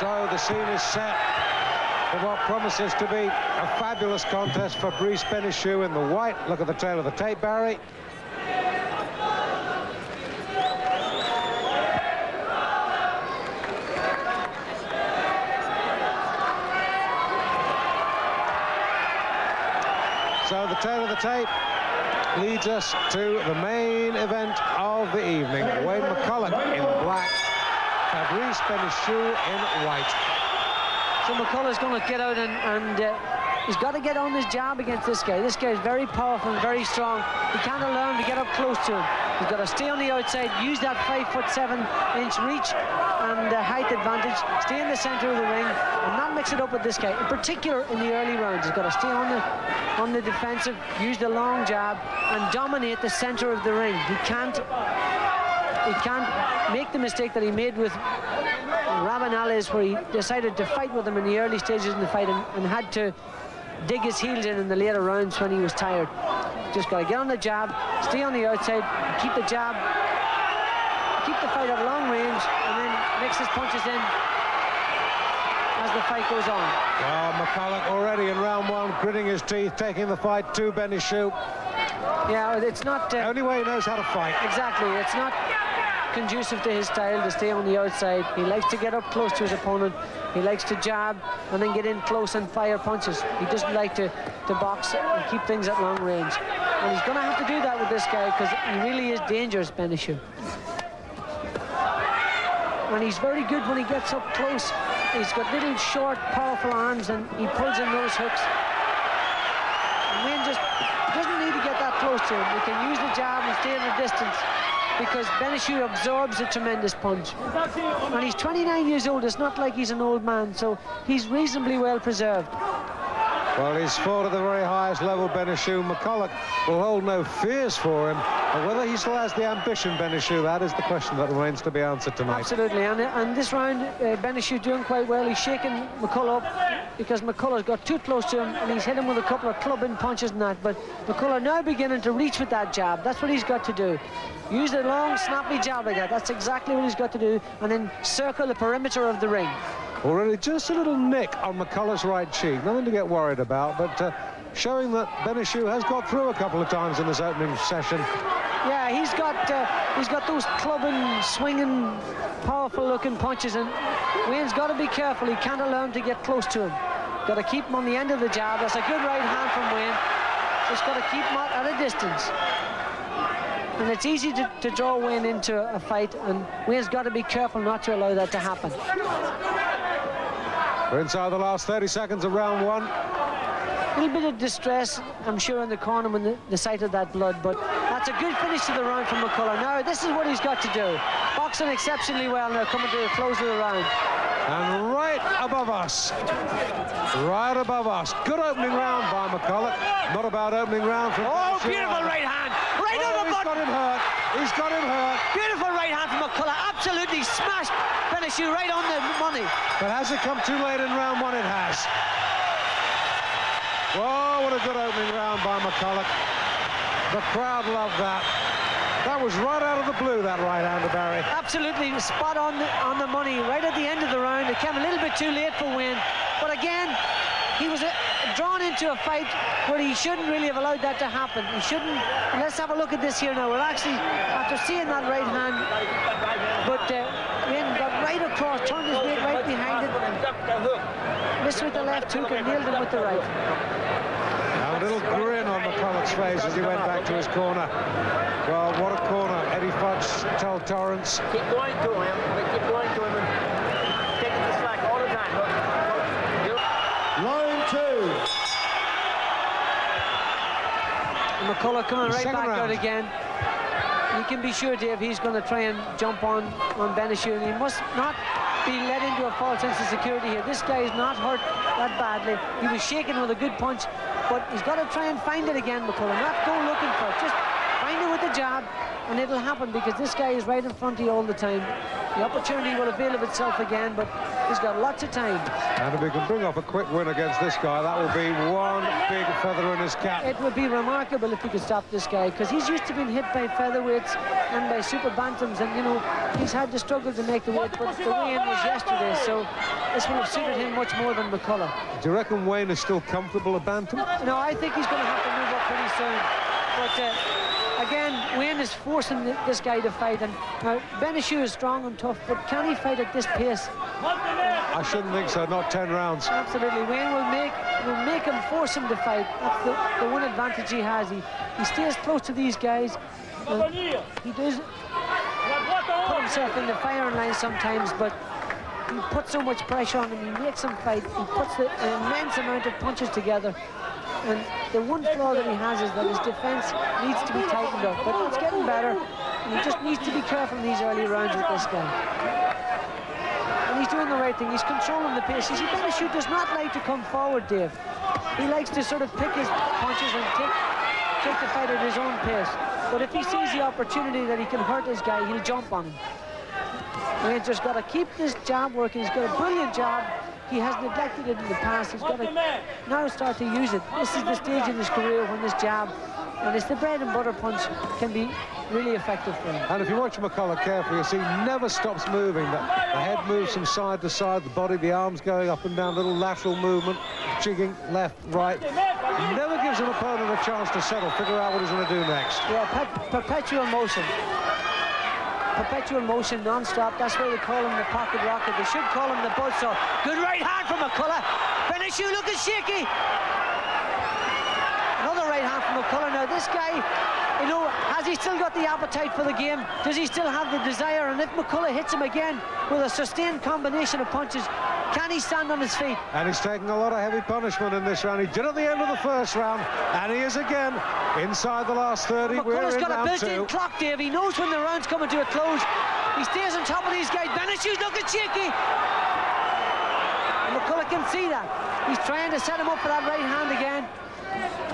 So the scene is set for what promises to be a fabulous contest. Fabrice Benichou in the white. Look at the tail of the tape, Barry. So the tail of the tape leads us to the main event of the evening. Wayne McCullough in black, Fabrice Benichou in white. So McCullough's going to get out and he's got to get on his jab against this guy. This guy is very powerful and very strong. He can't learn to get up close to him. He's got to stay on the outside, use that 5'7" reach and height advantage, stay in the center of the ring and not mix it up with this guy. In particular in the early rounds, he's got to stay on the defensive, use the long jab and dominate the center of the ring. He can't make the mistake that he made with Rabanales, where he decided to fight with him in the early stages in the fight and had to dig his heels in the later rounds when he was tired. Just got to get on the jab, stay on the outside, keep the jab, keep the fight at long range, and then mix his punches in as the fight goes on. Well, McCullough already in round one, gritting his teeth, taking the fight to Benichou. Yeah, it's not... only way he knows how to fight. Exactly, it's not conducive to his style to stay on the outside. He likes to get up close to his opponent. He likes to jab and then get in close and fire punches. He doesn't like to box and keep things at long range. And he's going to have to do that with this guy because he really is dangerous, Benichou. And he's very good when he gets up close. He's got little, short, powerful arms and he pulls in those hooks. And Wayne just doesn't need to get that close to him. He can use the jab and stay at a distance, because Benichou absorbs a tremendous punch. And he's 29 years old. It's not like he's an old man, so he's reasonably well preserved. Well, he's fought at the very highest level, Benichou. McCullough will hold no fears for him. But whether he still has the ambition, Benichou, that is the question that remains to be answered tonight. Absolutely, and this round, Benichou doing quite well. He's shaking McCullough up because McCullough's got too close to him, and he's hit him with a couple of clubbing punches and that. But McCullough now beginning to reach with that jab. That's what he's got to do. Use the long, snappy jab like that. That's exactly what he's got to do, and then circle the perimeter of the ring. Already just a little nick on McCullough's right cheek. Nothing to get worried about, but showing that Benichou has got through a couple of times in this opening session. Yeah, he's got those clubbing, swinging, powerful-looking punches, and Wayne's got to be careful. He can't allow him to get close to him. Got to keep him on the end of the jab. That's a good right hand from Wayne. Just got to keep him at a distance. And it's easy to draw Wayne into a fight, and Wayne's got to be careful not to allow that to happen. We're inside the last 30 seconds of round one. A little bit of distress, I'm sure, in the corner when the sight of that blood, but that's a good finish to the round from McCullough. Now, this is what he's got to do. Boxing exceptionally well now, coming to the close of the round. And right above us, good opening round by McCullough. Not a bad opening round from... Oh, beautiful right hand! Right on the button! He's got him hurt. Beautiful right hand from McCullough. Absolutely smashed Benichou right on the money. But has it come too late in round one? It has. Whoa, what a good opening round by McCullough. The crowd loved that. That was right out of the blue, that right-hander, Barry. Absolutely spot on the money, right at the end of the round. It came a little bit too late for Wayne. But again, he was drawn into a fight where he shouldn't really have allowed that to happen. He shouldn't. Let's have a look at this here now. We're actually, after seeing that right hand, but Wayne got right across, turned his weight right behind it, missed with the left hook and nailed him with the right. Now a little grin on McCullough's face as he went back to his corner. Well, what a corner. Eddie Fudge, tell Torrance. Keep going to him. Keep going to him. Taking the slack all the time. Line two. And McCullough coming right back round. out again. You can be sure, Dave, he's going to try and jump on Benichou, and he must not be led into a false sense of security here. This guy is not hurt that badly. He was shaken with a good punch, but he's got to try and find it again, McCullough. Not go looking for it. Just find it with the jab, and it'll happen, because this guy is right in front of you all the time. The opportunity will avail of itself again, but he's got lots of time. And if he can bring off a quick win against this guy, that will be one big feather in his cap. It would be remarkable if he could stop this guy, because he's used to being hit by featherweights and by super bantams, and you know he's had to struggle to make the weight, but the weigh-in was yesterday, so this will have suited him much more than McCullough. Do you reckon Wayne is still comfortable at bantam? No, I think he's going to have to move up pretty soon, but again, Wayne is forcing this guy to fight, and now Benichou is strong and tough, but can he fight at this pace? I shouldn't think so, not 10 rounds. Absolutely, Wayne will make him, force him to fight. That's the one advantage he has. He stays close to these guys. He does put himself in the firing line sometimes, but he puts so much pressure on him, he makes him fight, he puts an immense amount of punches together. And the one flaw that he has is that his defense needs to be tightened up, but it's getting better, and he just needs to be careful in these early rounds with this guy. And he's doing the right thing, he's controlling the pace. You see, Benichou does not like to come forward, Dave. He likes to sort of pick his punches and take the fight at his own pace. But if he sees the opportunity that he can hurt this guy, he'll jump on him. And he's just got to keep this jab working. He's got a brilliant jab. He has neglected it in the past. He's got to now start to use it. This is the stage in his career when this jab, and it's the bread and butter punch, can be really effective for him. And if you watch McCullough carefully, you see he never stops moving. The head moves from side to side, the body, the arms going up and down, little lateral movement, jigging left, right. He never gives an opponent a chance to settle, figure out what he's going to do next. Yeah, perpetual motion. Perpetual motion, non-stop. That's why they call him the pocket rocket. They should call him the buzzsaw. Good right hand from McCullough. Benichou looking shaky. Another right hand from McCullough. Now this guy, you know, has he still got the appetite for the game? Does he still have the desire? And if McCullough hits him again with a sustained combination of punches, can he stand on his feet? And he's taking a lot of heavy punishment in this round. He did at the end of the first round, and he is again inside the last 30. McCullough's got a built-in two. clock, Dave. He knows when the round's coming to a close. He stays on top of these guys. Benichou's looking shaky. And McCullough can see that. He's trying to set him up for that right hand again.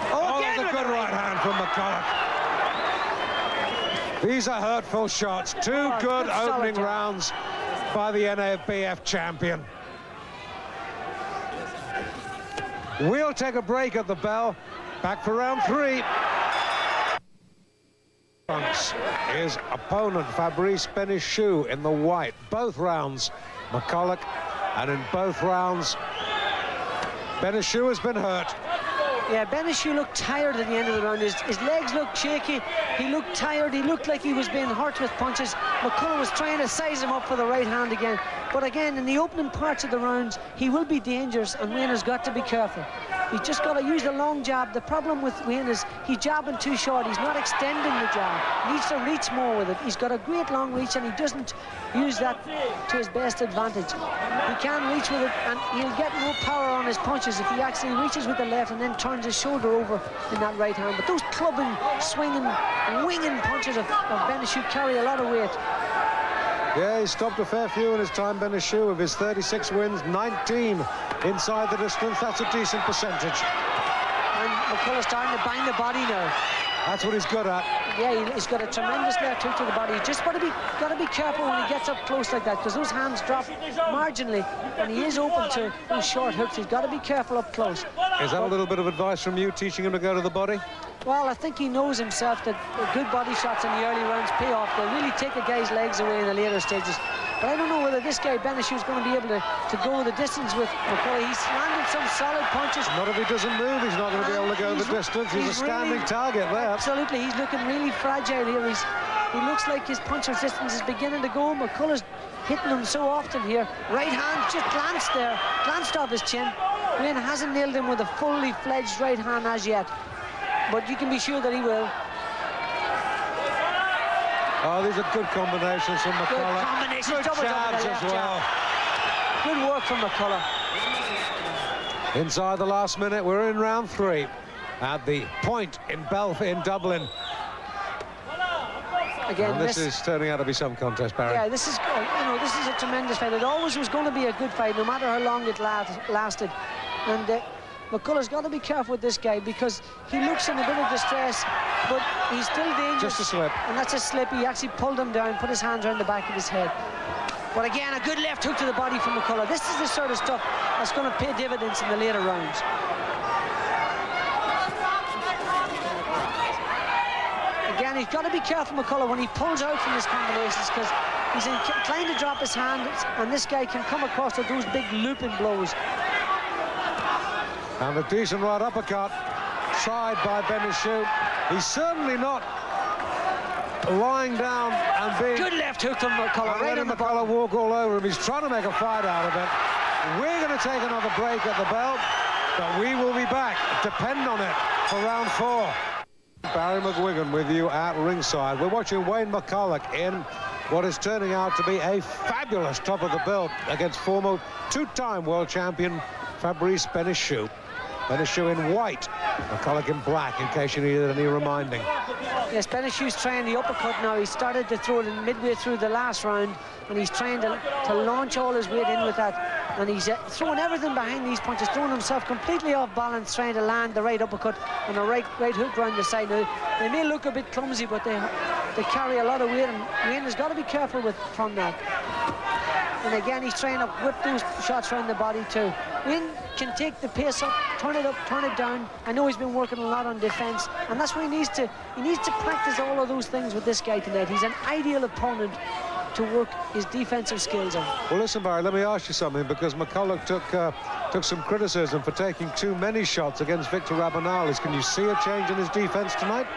Oh, again that's a good right hand from McCullough. These are hurtful shots. Two good opening rounds by the NABF champion. We'll take a break at the bell. Back for round 3. His opponent, Fabrice Benichou, in the white. Both rounds, McCullough, and in both rounds, Benichou has been hurt. Yeah, Benichou looked tired at the end of the round. His legs looked shaky. He looked tired. He looked like he was being hurt with punches. McCullough was trying to size him up for the right hand again. But again, in the opening parts of the rounds, he will be dangerous, and Wayne has got to be careful. He's just got to use the long jab. The problem with Wayne is he's jabbing too short. He's not extending the jab. He needs to reach more with it. He's got a great long reach, and he doesn't use that to his best advantage. He can reach with it, and he'll get more power on his punches if he actually reaches with the left and then turns his shoulder over in that right hand. But those clubbing, swinging, winging punches of Benichou carry a lot of weight. Yeah, he stopped a fair few in his time, Benichou. Of his 36 wins, 19 inside the distance. That's a decent percentage. And McCullough's starting to bang the body now. That's what he's good at. Yeah, he's got a tremendous left hook to the body. He's just got to be careful when he gets up close like that, because those hands drop marginally, and he is open to those short hooks. He's got to be careful up close. Is that a little bit of advice from you, teaching him to go to the body? Well, I think he knows himself that good body shots in the early rounds pay off. They really take a guy's legs away in the later stages. But I don't know whether this guy, Benichou, is going to be able to go the distance with McCullough. He's landed some solid punches. Not if he doesn't move, he's not going to be able to go the distance. He's a standing target there. Absolutely, he's looking really fragile here. He looks like his punch resistance is beginning to go. McCullough's hitting him so often here. Right hand just glanced off his chin. Wayne hasn't nailed him with a fully fledged right hand as yet, but you can be sure that he will. Oh, these are good combinations from McCullough. Good combinations, Good double jabs as well. Good work from McCullough. Inside the last minute, we're in round 3 at the Point in Dublin. Again, and this is turning out to be some contest, Barry. Yeah, this is a tremendous fight. It always was going to be a good fight, no matter how long it lasted. And McCullough's got to be careful with this guy, because he looks in a bit of distress, but he's still dangerous. Just a slip. And that's a slip. He actually pulled him down, put his hands around the back of his head. But again, a good left hook to the body from McCullough. This is the sort of stuff that's going to pay dividends in the later rounds. Again, he's got to be careful, McCullough, when he pulls out from his combinations, because he's inclined to drop his hand, and this guy can come across with those big looping blows. And a decent right uppercut tried by Benichou. He's certainly not lying down and being... Good left hook from McCullough, right on the McCullough bottom. walk all over him. He's trying to make a fight out of it. We're going to take another break at the belt, but we will be back. Depend on it for round 4. Barry McGuigan with you at ringside. We're watching Wayne McCullough in what is turning out to be a fabulous top of the belt against former two-time world champion Fabrice Benichou. Benichou in white, McCullough in black, in case you needed any reminding. Yes, Benichou's trying the uppercut now. He started to throw it in midway through the last round, and he's trying to launch all his weight in with that. And he's throwing everything behind these punches, throwing himself completely off balance, trying to land the right uppercut and a right hook round the side. Now, they may look a bit clumsy, but they carry a lot of weight, and Wayne has got to be careful from that. And again, he's trying to whip those shots around the body too. Wayne can take the pace up, turn it down. I know he's been working a lot on defense, and that's what he needs to practice all of those things with this guy tonight. He's an ideal opponent to work his defensive skills on. Well, listen, Barry, let me ask you something, because McCullough took some criticism for taking too many shots against Victor Rabanales. Can you see a change in his defense tonight?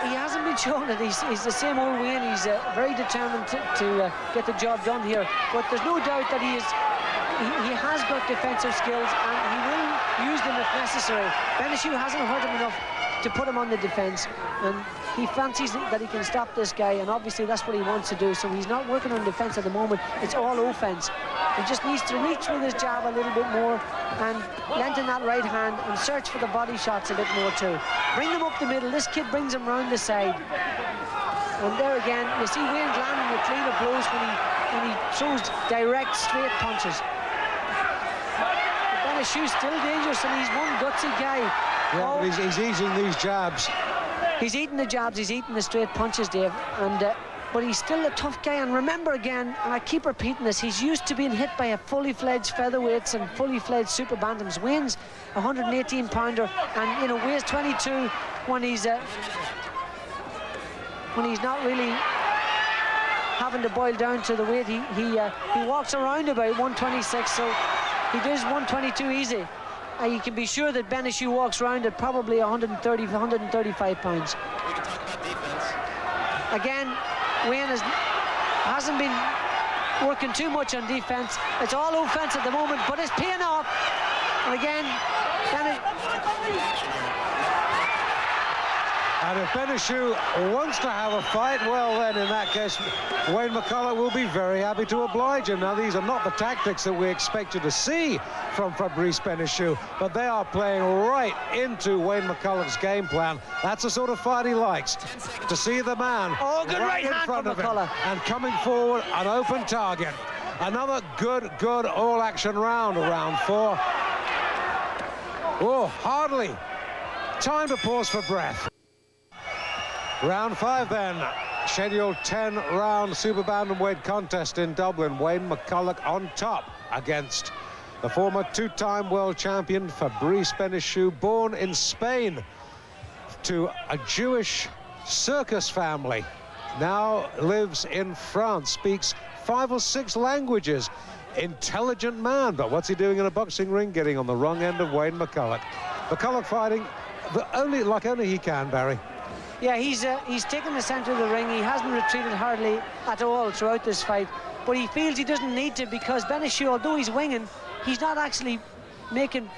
He hasn't been shown it. He's the same old Wayne. He's very determined to get the job done here. But there's no doubt that he has got defensive skills, and he will use them if necessary. Benichou hasn't hurt him enough to put him on the defense, and he fancies that he can stop this guy, and obviously that's what he wants to do. So he's not working on defense at the moment. It's all offense. He just needs to reach with his jab a little bit more and lengthen that right hand and search for the body shots a bit more too. Bring them up the middle. This kid brings him round the side. And there again, you see Wayne landing with cleaner blows when he throws direct, straight punches. But Benichou's still dangerous, and he's one gutsy guy. Yeah, but he's eating these jabs. He's eating the jabs, he's eating the straight punches, Dave, and but he's still a tough guy. And remember again, and I keep repeating this, he's used to being hit by a fully fledged featherweights and fully fledged super bantams. Wayne's 118 pounder, and weighs 22 when he's not really having to boil down to the weight. He walks around about 126, so he does 122 easy. You can be sure that Benichou walks around at probably 130, 135 pounds. Again, Wayne hasn't been working too much on defense. It's all offense at the moment, but it's paying off. And again, And if Benichou wants to have a fight, well then in that case Wayne McCullough will be very happy to oblige him. Now these are not the tactics that we expected to see from Fabrice Benichou, but they are playing right into Wayne McCullough's game plan. That's the sort of fight he likes, to see the man right in hand front from of him McCullough. and coming forward, an open target. Another good all-action round, round 4. Oh, hardly time to pause for breath. Round 5 then, scheduled 10-round super bantamweight contest in Dublin. Wayne McCullough on top against the former two-time world champion Fabrice Benichou, born in Spain to a Jewish circus family. Now lives in France, speaks 5 or 6 languages. Intelligent man, but what's he doing in a boxing ring? Getting on the wrong end of Wayne McCullough. McCullough fighting like only he can, Barry. Yeah, he's taken the centre of the ring. He hasn't retreated hardly at all throughout this fight, but he feels he doesn't need to, because Benichou, although he's winging, he's not actually making,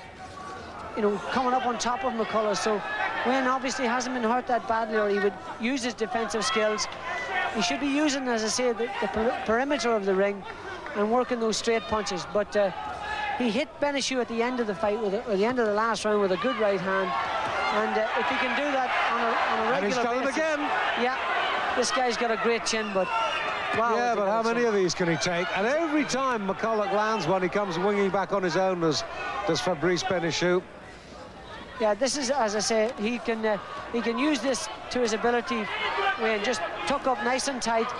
coming up on top of McCullough. So Wayne obviously hasn't been hurt that badly, or he would use his defensive skills. He should be using, as I say, the perimeter of the ring and working those straight punches. But he hit Benichou at the end of the fight, or the end of the last round, with a good right hand. And if he can do that on a regular basis... And he's done it again. Yeah, this guy's got a great chin, but... Wow, yeah, but how many of these can he take? And every time McCullough lands one, he comes winging back on his own, does Fabrice Benichou. Yeah, this is, as I say, he can use this to his ability, Wayne. Just tuck up nice and tight.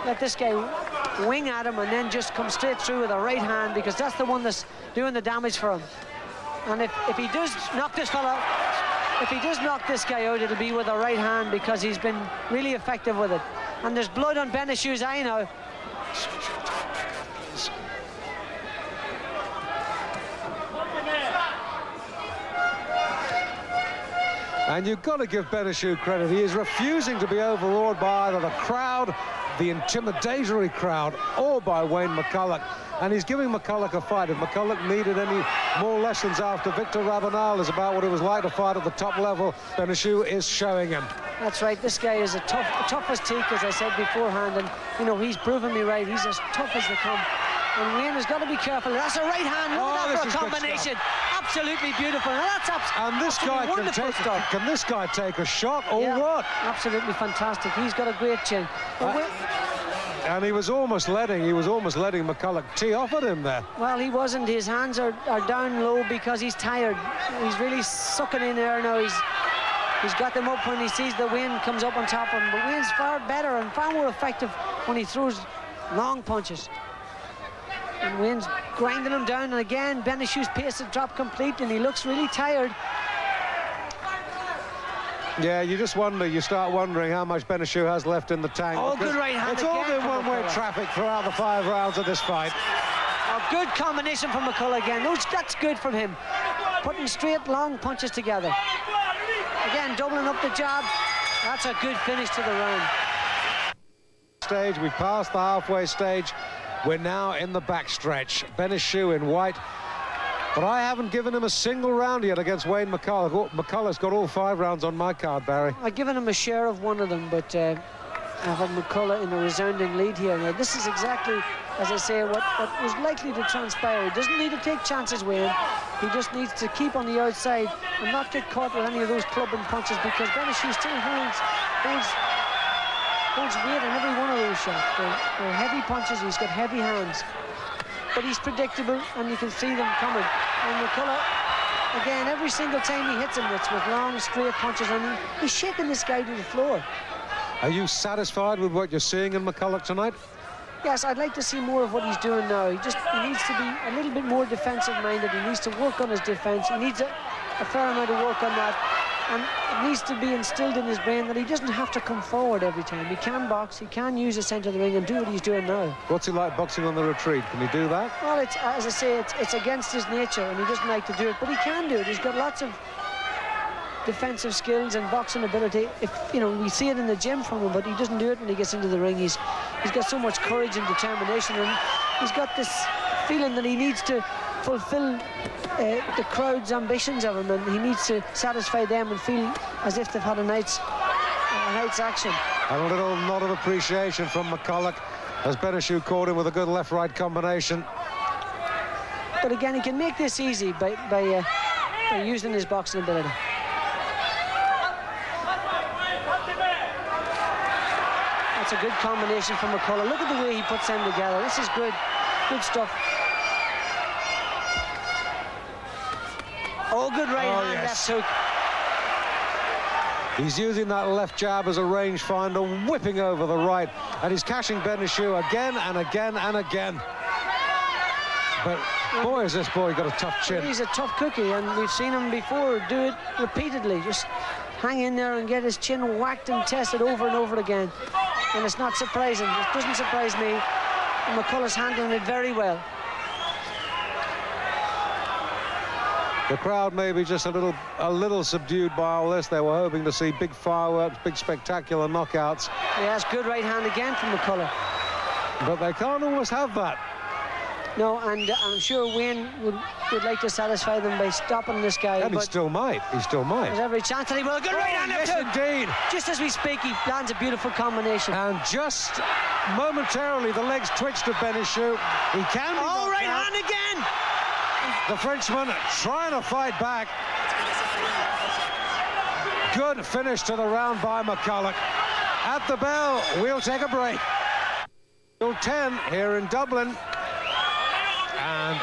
Let this guy wing at him and then just come straight through with a right hand, because that's the one that's doing the damage for him. And if he does knock this fella, if he does knock this guy out, it'll be with a right hand, because he's been really effective with it. And there's blood on Benichou's eye now. And you've got to give Benichou credit. He is refusing to be overawed by either the crowd, the intimidatory crowd, or by Wayne McCullough. And he's giving McCullough a fight. If McCullough needed any more lessons after Victor Rabanal about what it was like to fight at the top level, Benichou is showing him. That's right. This guy is tough as teak, as I said beforehand. And, you know, he's proven me right. He's as tough as they come. And Wayne has got to be careful. That's a right hand. Look at that for a combination. Absolutely beautiful. Now that's and this guy can this guy take a shot or what? Absolutely fantastic. He's got a great chin. And he was almost letting McCullough tee off at him there. Well, he wasn't. His hands are down low because he's tired. He's really sucking in there now. He's got them up when he sees the wind comes up on top of him. But Wayne's far better and far more effective when he throws long punches. And Wayne's grinding him down, and again Benichou's pace has dropped completely and he looks really tired. Yeah, you start wondering how much Benichou has left in the tank. Oh, good right hand. It's all been one-way traffic throughout the 5 rounds of this fight. A good combination from McCullough again. That's good from him. Putting straight long punches together. Again, doubling up the jab. That's a good finish to the round. We've passed the halfway stage. We're now in the backstretch. Benichou in white. But I haven't given him a single round yet against Wayne McCullough. McCullough's got all 5 rounds on my card, Barry. I've given him a share of one of them, but I have McCullough in a resounding lead here. Now, this is exactly, as I say, what was likely to transpire. He doesn't need to take chances, Wayne. He just needs to keep on the outside and not get caught with any of those clubbing punches, because Benichou still holds weight in every one of those shots. They're heavy punches. He's got heavy hands. But he's predictable, and you can see them coming. And McCullough, again, every single time he hits him, it's with long, straight punches, and he's shaking this guy to the floor. Are you satisfied with what you're seeing in McCullough tonight? Yes, I'd like to see more of what he's doing now. He needs to be a little bit more defensive-minded. He needs to work on his defense. He needs a fair amount of work on that. And it needs to be instilled in his brain that he doesn't have to come forward every time. He can box, he can use the centre of the ring and do what he's doing now. What's he like boxing on the retreat? Can he do that? Well, it's, as I say, it's against his nature, and he doesn't like to do it, but he can do it. He's got lots of defensive skills and boxing ability. We see it in the gym from him, but he doesn't do it when he gets into the ring. He's got so much courage and determination, and he's got this feeling that he needs to fulfill the crowd's ambitions of him, and he needs to satisfy them and feel as if they've had a night's action. And a little nod of appreciation from McCullough as Benichou caught him with a good left-right combination. But again, he can make this easy by using his boxing ability. That's a good combination from McCullough. Look at the way he puts them together. This is good stuff. Oh, good right hand, yes. left hook. He's using that left jab as a rangefinder, whipping over the right, and he's cashing Benichou again and again and again. But boy, has this boy got a tough chin. He's a tough cookie, and we've seen him before do it repeatedly. Just hang in there and get his chin whacked and tested over and over again. And it's not surprising. It doesn't surprise me. And McCullough's handling it very well. The crowd may be just a little subdued by all this. They were hoping to see big fireworks, big spectacular knockouts. Yes, good right hand again from McCullough. But they can't always have that. No, and I'm sure Wayne would like to satisfy them by stopping this guy. And he still might. He still might. There's every chance that he will. Good right hand. Yes, indeed. Just as we speak, he lands a beautiful combination. And just momentarily, the legs twitched to Benichou. He can be knocked right out. hand again. The Frenchman trying to fight back. Good finish to the round by McCullough. At the bell, we'll take a break. Till 10 here in Dublin. And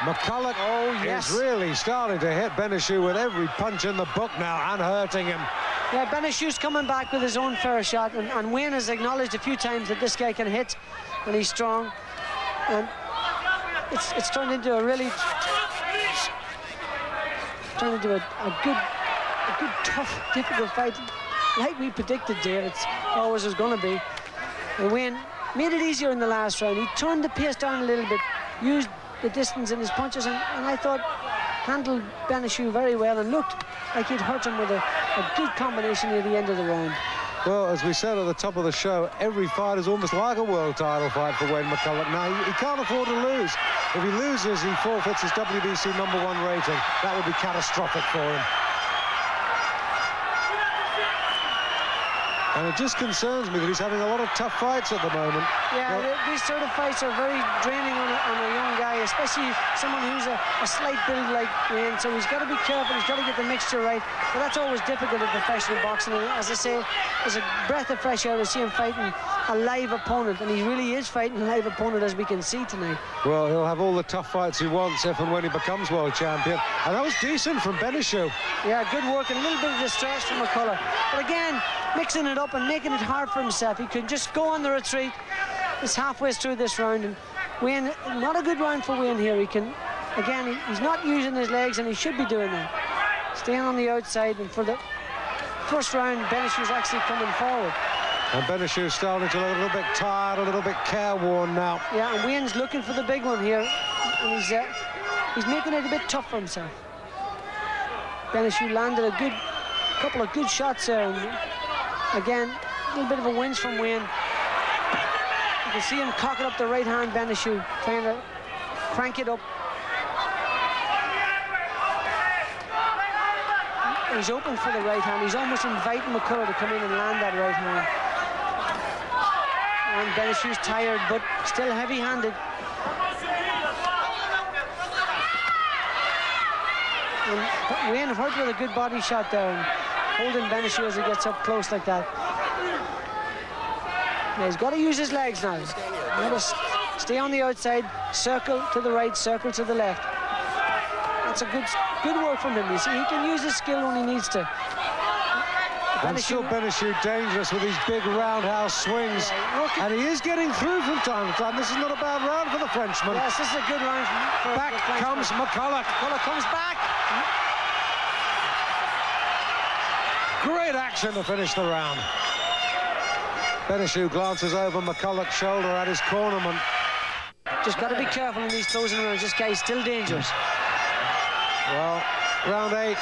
McCullough is really starting to hit Benichou with every punch in the book now and hurting him. Yeah, Benichou's coming back with his own fair shot, and Wayne has acknowledged a few times that this guy can hit. and he's strong, and it's turned into a really a good, tough, difficult fight, like we predicted, Dave. It's always was going to be. And Wayne made it easier in the last round. He turned the pace down a little bit, used the distance in his punches, and I thought handled Benichou very well and looked like he'd hurt him with a good combination near the end of the round. Well, as we said at the top of the show, every fight is almost like a world title fight for Wayne McCullough. Now, he can't afford to lose. If he loses, he forfeits his WBC #1 rating. That would be catastrophic for him. And it just concerns me that he's having a lot of tough fights at the moment. Yeah, these sort of fights are very draining on a young guy, especially someone who's a slight build like Wayne. So he's got to be careful, he's got to get the mixture right. But that's always difficult in professional boxing. And as I say, there's a breath of fresh air to see him fighting a live opponent. And he really is fighting a live opponent, as we can see tonight. Well, he'll have all the tough fights he wants if and when he becomes world champion. And that was decent from Benichou. Yeah, good work and a little bit of distress from McCullough. But again, mixing it up and making it hard for himself. He could just go on the retreat. It's halfway through this round, and Wayne, not a good round for Wayne here. He can, again, he's not using his legs, and he should be doing that. Staying on the outside, and for the first round, Benichou's actually coming forward. And Benichou's starting to look a little bit tired, a little bit careworn now. Yeah, and Wayne's looking for the big one here, and he's making it a bit tough for himself. Benichou landed a couple of good shots there, and again, a little bit of a winch from Wayne. You can see him cocking up the right hand, Benichou, trying to crank it up. He's open for the right hand. He's almost inviting McCullough to come in and land that right hand. And Benichou's tired, but still heavy-handed. And Wayne hurt with a good body shot there, and holding Benichou as he gets up close like that. Yeah, he's got to use his legs now. He's got to stay on the outside, circle to the right, circle to the left. That's a good work from him. You see, he can use his skill when he needs to. And still Benichou dangerous with these big roundhouse swings. Yeah, and he is getting through from time to time. This is not a bad round for the Frenchman. Yes, this is a good round for back the Frenchman. Comes McCullough. McCullough comes back. Great action to finish the round. Benichou glances over McCullough's shoulder at his cornerman. Just got to be careful in these closing rounds. This guy's still dangerous. Well, round 8.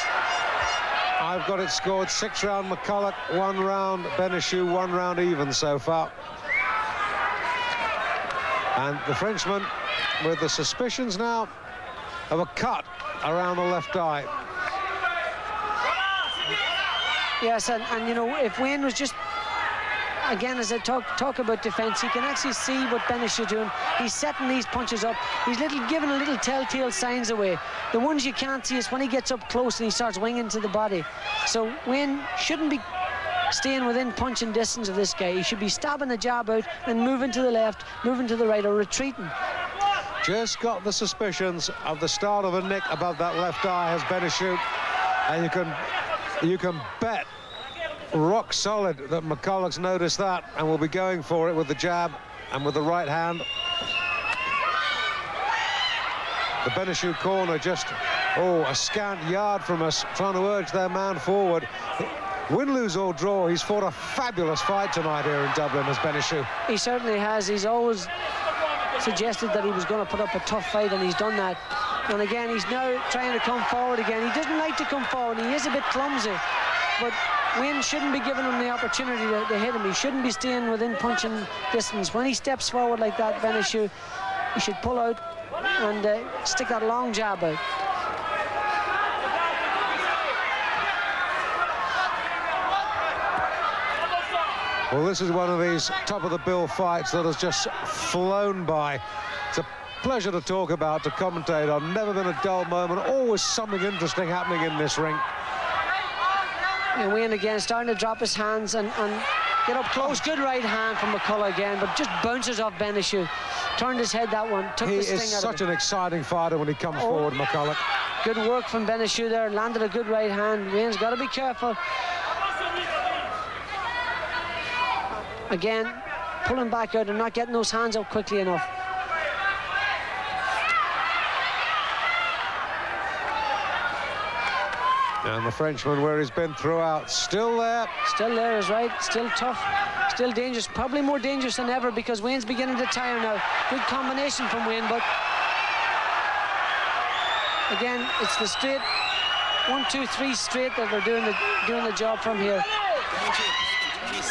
I've got it scored 6-round McCullough, 1 round Benichou, 1 round even so far. And the Frenchman with the suspicions now of a cut around the left eye. Yes, and you know, if Wayne was just, again, as I talk about defense, he can actually see what Benichou's doing. He's setting these punches up. He's giving a little telltale signs away. The ones you can't see is when he gets up close and he starts winging to the body. So Wayne shouldn't be staying within punching distance of this guy. He should be stabbing the jab out and moving to the left, moving to the right, or retreating. Just got the suspicions of the start of a nick above that left eye has Benichou, and you can bet rock solid that McCullough's noticed that and will be going for it with the jab and with the right hand. The Benichou corner just, a scant yard from us, trying to urge their man forward. Win, lose or draw, he's fought a fabulous fight tonight here in Dublin as Benichou. He certainly has. He's always suggested that he was going to put up a tough fight, and he's done that. And again, he's now trying to come forward again. He doesn't like to come forward. He is a bit clumsy, but Wayne shouldn't be giving him the opportunity to hit him. He shouldn't be staying within punching distance. When he steps forward like that, Benichou, he should pull out and stick that long jab out. Well, this is one of these top-of-the-bill fights that has just flown by. It's a pleasure to talk about, to commentate on. Never been a dull moment. Always something interesting happening in this ring. And Wayne again starting to drop his hands and get up close. Good right hand from McCullough again, but just bounces off Benichou. Turned his head that one, took the sting out of it. He is such an exciting fighter when he comes forward, McCullough. Good work from Benichou there, landed a good right hand. Wayne's got to be careful. Again, pulling back out and not getting those hands up quickly enough. And the Frenchman, where he's been throughout, still there. Still there is right, still tough, still dangerous, probably more dangerous than ever because Wayne's beginning to tire now. Good combination from Wayne, but again, it's the straight 1, 2, 3 straight that they're doing the job from here.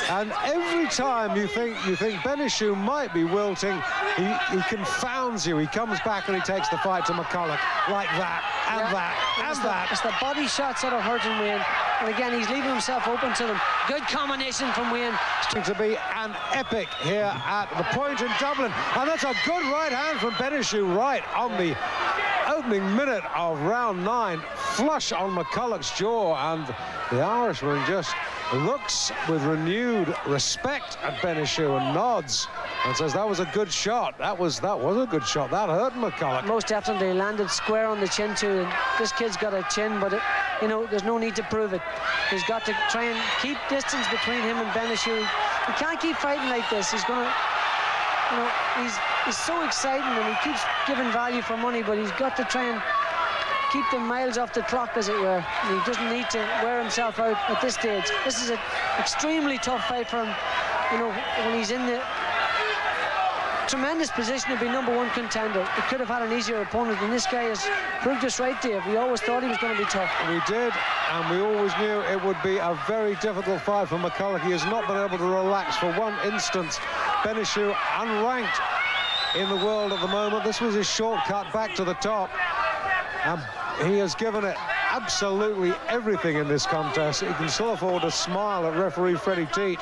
And every time you think Benichou might be wilting, he confounds you. He comes back and he takes the fight to McCullough like that and that and that. It's the body shots that are hurting Wayne. And again, he's leaving himself open to them. Good combination from Wayne. To be an epic here at the point in Dublin. And that's a good right hand from Benichou right on the opening minute of round 9. Flush on McCullough's jaw, and the Irishman just looks with renewed respect at Benichou and nods and says that was a good shot. That was a good shot. That hurt McCullough. Most definitely landed square on the chin too. And this kid's got a chin, but there's no need to prove it. He's got to try and keep distance between him and Benichou. He can't keep fighting like this. He's gonna, he's so exciting and he keeps giving value for money, but he's got to try and keep the miles off the clock, as it were. And he doesn't need to wear himself out at this stage. This is an extremely tough fight for him, when he's in the tremendous position to be #1 contender. He could have had an easier opponent, and this guy has proved us right, Dave. We always thought he was going to be tough. We did, and we always knew it would be a very difficult fight for McCullough. He has not been able to relax for one instant. Benichou, unranked in the world at the moment. This was his shortcut back to the top. And he has given it absolutely everything in this contest. He can still afford to smile at referee Freddie Teat.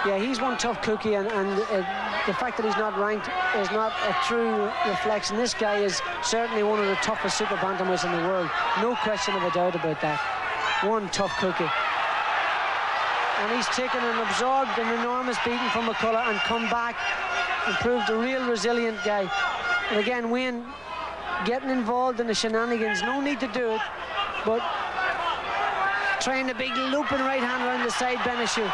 Yeah, he's one tough cookie, and the fact that he's not ranked is not a true reflection. This guy is certainly one of the toughest super bantamweights in the world. No question of a doubt about that. One tough cookie. And he's taken and absorbed an enormous beating from McCullough and come back and proved a real resilient guy. And again, Wayne getting involved in the shenanigans, no need to do it, but trying a big looping right hand around the side Benichou.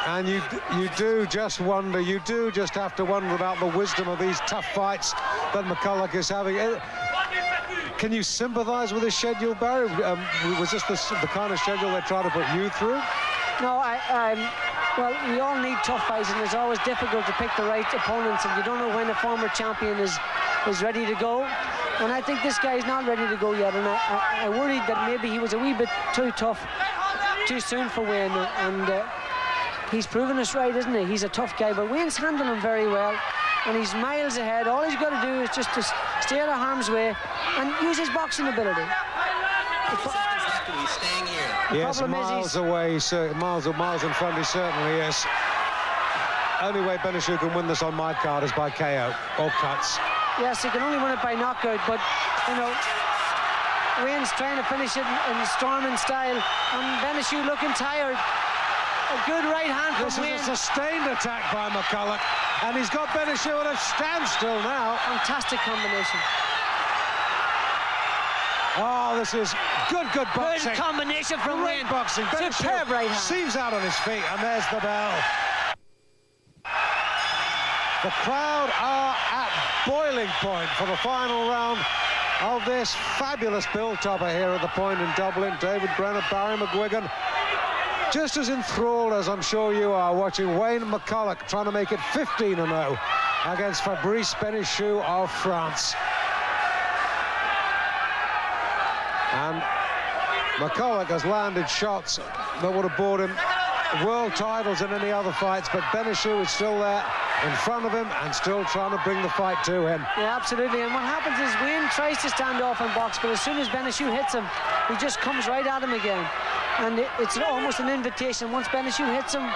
And you do just wonder, you do just have to wonder about the wisdom of these tough fights that McCullough is having. Can you sympathize with his schedule, Barry? Was this the kind of schedule they try to put you through? No, well, we all need tough fights, and it's always difficult to pick the right opponents, and you don't know when a former champion is ready to go. And I think this guy's not ready to go yet, and I worried that maybe he was a wee bit too tough too soon for Wayne, and he's proven us right, isn't he? He's a tough guy, but Wayne's handling him very well, and he's miles ahead. All he's got to do is just to stay out of harm's way and use his boxing ability. Yes, miles away, miles in front, he certainly is. Only way Benichou can win this on my card is by KO or cuts. Yes, he can only win it by knockout, but, Wayne's trying to finish it in storming style, and Benichou looking tired. A good right hand from Wayne. This is a sustained attack by McCullough, and he's got Benichou at a standstill now. Fantastic combination. Oh, this is good boxing. Good combination from Great Wayne. boxing. Superb right hand. Seems out on his feet, and there's the bell. The crowd are at boiling point for the final round of this fabulous build-topper here at the point in Dublin. David Brenner, Barry McGuigan, just as enthralled as I'm sure you are watching Wayne McCullough trying to make it 15-0 against Fabrice Benichou of France. And McCullough has landed shots that would have bought him world titles in any other fights, but Benichou is still there in front of him and still trying to bring the fight to him. Yeah, absolutely. And what happens is Wayne tries to stand off and box, but as soon as Benichou hits him, he just comes right at him again. And it's almost an invitation. Once Benichou hits him,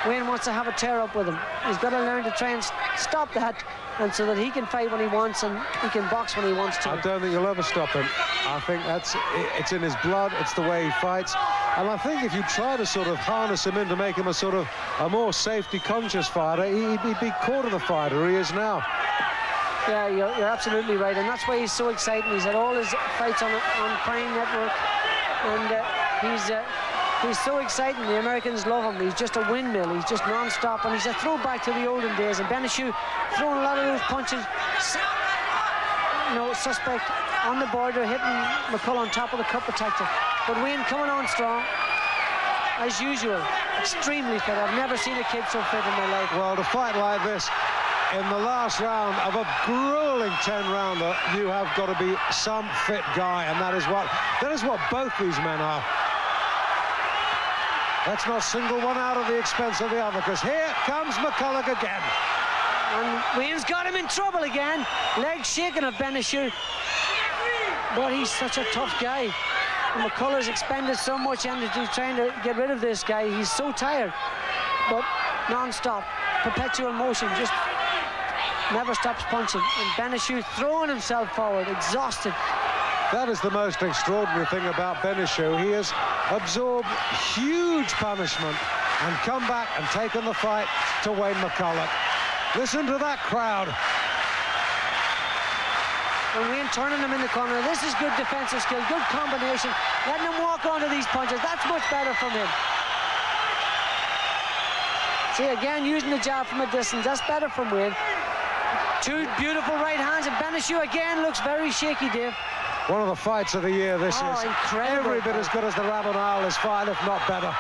Wayne wants to have a tear-up with him. He's got to learn to try and stop that, and so that he can fight when he wants and he can box when he wants to. I don't think you'll ever stop him. I think it's in his blood. It's the way he fights. And I think if you try to sort of harness him in to make him a more safety-conscious fighter, he'd be quarter the fighter he is now. Yeah, you're absolutely right, and that's why he's so exciting. He's had all his fights on Prime Network, and He's so exciting. The Americans love him. He's just a windmill. He's just non-stop, and he's a throwback to the olden days. And Benichou throwing a lot of those punches. You know, suspect on the border, hitting McCullough on top of the cup protector. But Wayne coming on strong, as usual. Extremely fit. I've never seen a kid so fit in my life. Well, to fight like this in the last round of a grueling 10-rounder, you have got to be some fit guy, and that is what both these men are. Let's not single one out at the expense of the other, because here comes McCullough again. And Wayne's got him in trouble again. Legs shaking of Benichou. But he's such a tough guy. And McCullough's expended so much energy trying to get rid of this guy. He's so tired. But non-stop, perpetual motion, just never stops punching. And Benichou throwing himself forward, exhausted. That is the most extraordinary thing about Benichou. He has absorbed huge punishment and come back and taken the fight to Wayne McCullough. Listen to that crowd. And Wayne turning him in the corner. This is good defensive skill, good combination. Letting him walk onto these punches. That's much better from him. See, again, using the jab from a distance. That's better from Wayne. Two beautiful right hands, and Benichou again looks very shaky, Dave. One of the fights of the year, this is. Incredible. Every bit as good as the Rabbit Isles fight, if not better.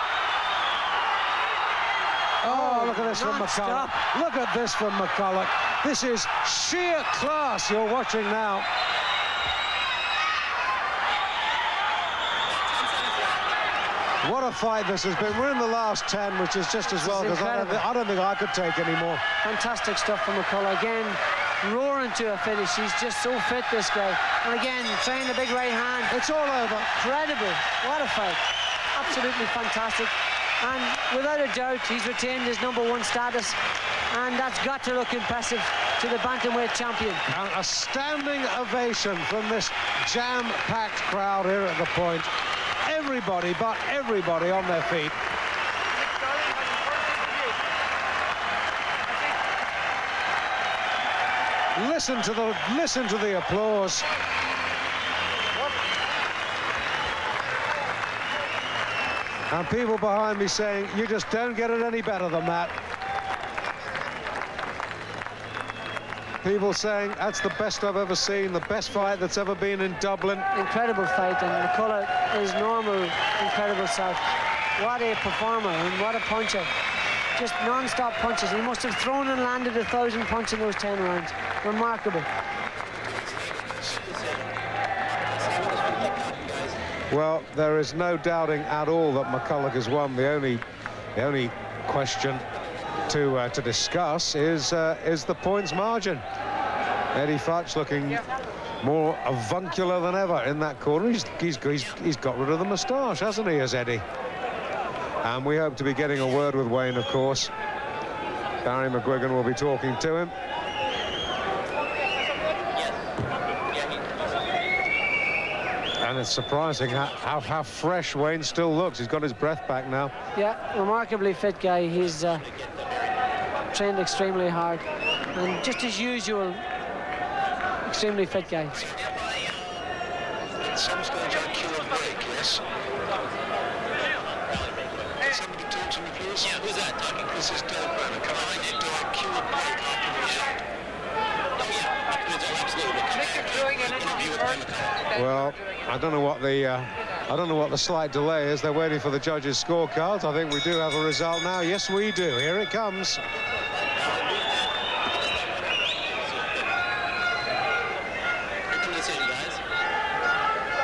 Oh, look at this from McCullough. Look at this from McCullough. This is sheer class you're watching now. What a fight this has been. We're in the last 10, which is just as well, because I don't think I could take any more. Fantastic stuff from McCullough. Again, roaring to a finish. He's just so fit, this guy. And again, throwing the big right hand. It's all over. Incredible. What a fight. Absolutely fantastic. And without a doubt, he's retained his #1 status. And that's got to look impressive to the Bantamweight champion. And a standing ovation from this jam-packed crowd here at the point. Everybody, but everybody on their feet. Listen to the applause. And people behind me saying, you just don't get it any better than that. People saying, that's the best I've ever seen, the best fight that's ever been in Dublin. Incredible fight, and McCullough is normal, incredible self. What a performer and what a puncher. Just non-stop punches. He must have thrown and landed 1,000 punches in those 10 rounds. Remarkable. Well, there is no doubting at all that McCullough has won. The only question to discuss is the points margin. Eddie Futch looking more avuncular than ever in that corner. He's got rid of the moustache, hasn't he, as Eddie? And we hope to be getting a word with Wayne, of course. Barry McGuigan will be talking to him. And it's surprising how fresh Wayne still looks. He's got his breath back now. Yeah, remarkably fit guy. He's trained extremely hard. And just as usual, extremely fit guy. At some stage on cue and break, yes. Somebody talk to me, please. Yeah, who's that talking? This is Doug Brennan. Come on, I need to do a cue and break after the show. Well, I don't know what the slight delay is. They're waiting for the judges' scorecards. I think we do have a result now. Yes, we do. Here it comes.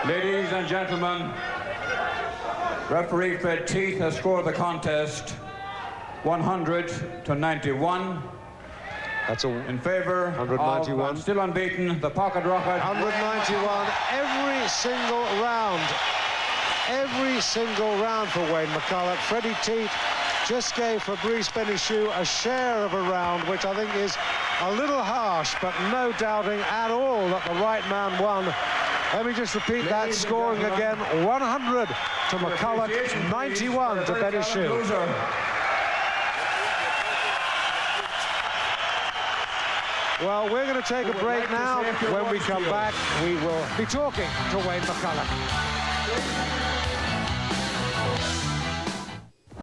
Ladies and gentlemen, referee Fred Teeth has scored the contest 100-91. That's in favor 191. Of still unbeaten, the pocket rocket. 191 every single round. Every single round for Wayne McCullough. Freddie Teeth just gave Fabrice Benichou a share of a round, which I think is a little harsh, but no doubting at all that the right man won. Let me just repeat that scoring again. 100 to McCullough, 91 to Benichou. Well, we're going to take a break now. When we come back, we will be talking to Wayne McCullough.